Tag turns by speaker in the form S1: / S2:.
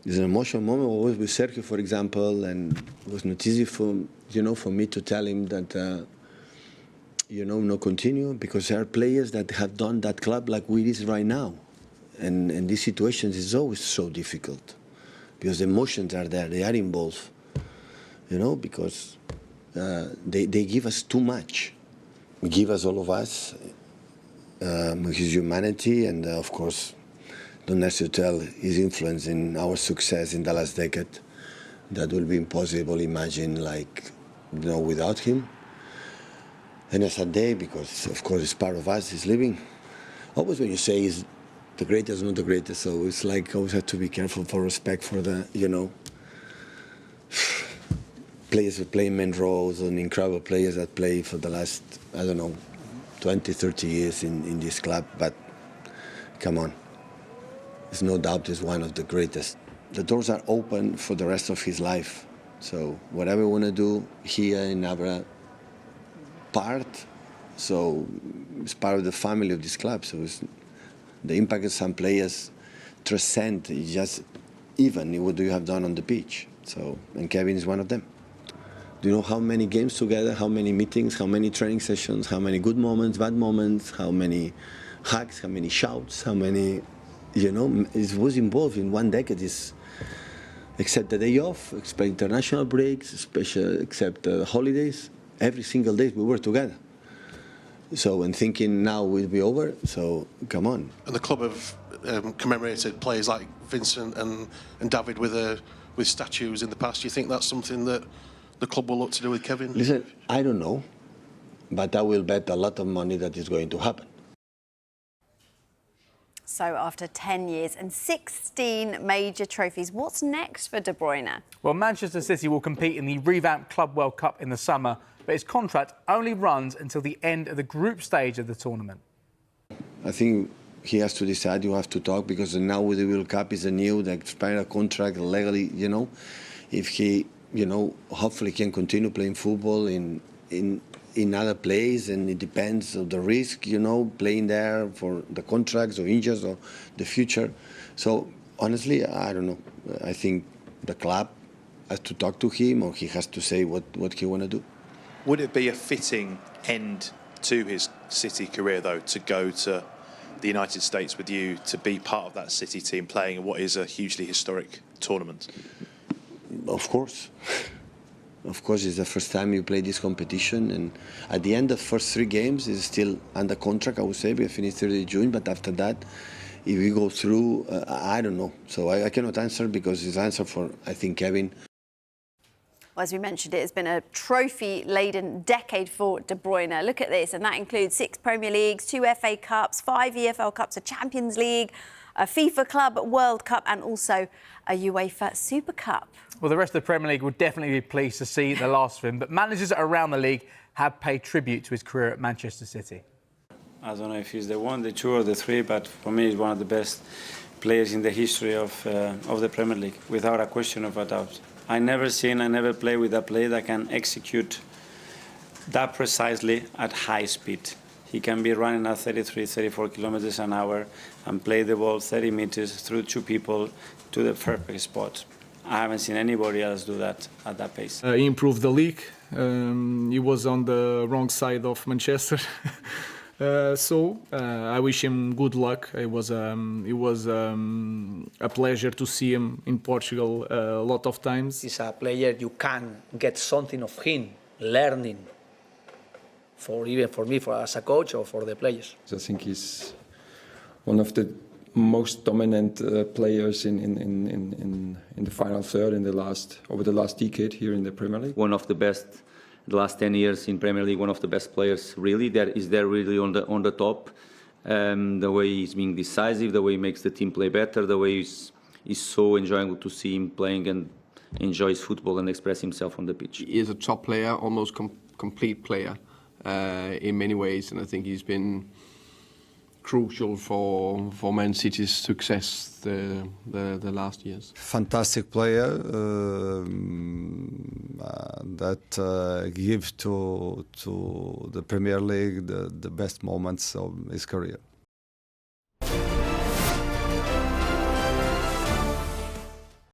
S1: It's an emotional moment. Always with Sergio, for example, and it was not easy for me to tell him that no continue, because there are players that have done that club like we is right now, and these situations is always so difficult because the emotions are there, they are involved, because they give us too much. We give us all of us, his humanity, and of course. Don't necessarily tell his influence in our success in the last decade. That will be impossible, imagine, without him. And it's a day, because, of course, it's part of us, he's living. Always when you say he's the greatest, not the greatest, so it's like always have to be careful for respect for the, players that play main roles and incredible players that play for the last, 20, 30 years in this club, but come on. There's no doubt he's one of the greatest. The doors are open for the rest of his life. So whatever we want to do here in our part, so it's part of the family of this club. So the impact of some players transcend just even what you have done on the pitch. So, and Kevin is one of them. Do you know how many games together, how many meetings, how many training sessions, how many good moments, bad moments, how many hugs, how many shouts, how many... it was involved in one decade, except the day off, except international breaks, except holidays. Every single day we were together. So, and thinking now will be over, so come on.
S2: And the club have commemorated players like Vincent and David with statues in the past. Do you think that's something that the club will look to do with Kevin?
S1: Listen, I don't know, but I will bet a lot of money that is going to happen.
S3: So after 10 years and 16 major trophies, what's next for De Bruyne?
S4: Well, Manchester City will compete in the revamped Club World Cup in the summer, but his contract only runs until the end of the group stage of the tournament.
S1: I think he has to decide, you have to talk, because now with the World Cup is a new, the expired contract legally, if he, hopefully can continue playing football in other places, and it depends on the risk, playing there for the contracts or injuries or the future. So honestly, I don't know. I think the club has to talk to him, or he has to say what he want to do.
S5: Would it be a fitting end to his City career, though, to go to the United States with you, to be part of that City team playing in what is a hugely historic tournament?
S1: Of course. Of course, it's the first time you play this competition, and at the end of the first 3 games, he's still under contract, I would say. We finished 30 June, but after that, if we go through, I don't know. So I cannot answer, because it's answer for, I think, Kevin.
S3: Well, as we mentioned, it has been a trophy-laden decade for De Bruyne. Look at this, and that includes 6 Premier Leagues, 2 FA Cups, 5 EFL Cups, a Champions League, a FIFA Club World Cup, and also a UEFA Super Cup.
S4: Well, the rest of the Premier League would definitely be pleased to see the last of him, but managers around the league have paid tribute to his career at Manchester City.
S6: I don't know if he's the 1, the 2 or the 3, but for me he's one of the best players in the history of the Premier League, without a question of a doubt. I never play with a player that can execute that precisely at high speed. He can be running at 33, 34 kilometers an hour and play the ball 30 meters through 2 people to the perfect spot. I haven't seen anybody else do that at that pace.
S7: He improved the league. He was on the wrong side of Manchester. So I wish him good luck. It was a pleasure to see him in Portugal a lot of times.
S8: He's a player you can get something of him, learning, even for me, as a coach or for the players.
S9: I think he's one of the most dominant players in the final third over the last decade here in the Premier League.
S10: One of the best, the last 10 years in Premier League, one of the best players really. That is there really on the top. The way he's being decisive, the way he makes the team play better, the way he's so enjoyable to see him playing and enjoys football and express himself on the pitch.
S11: He is a top player, almost complete player in many ways, and I think he's been crucial for Man City's success the last years.
S12: Fantastic player that gives to the Premier League the best moments of his career.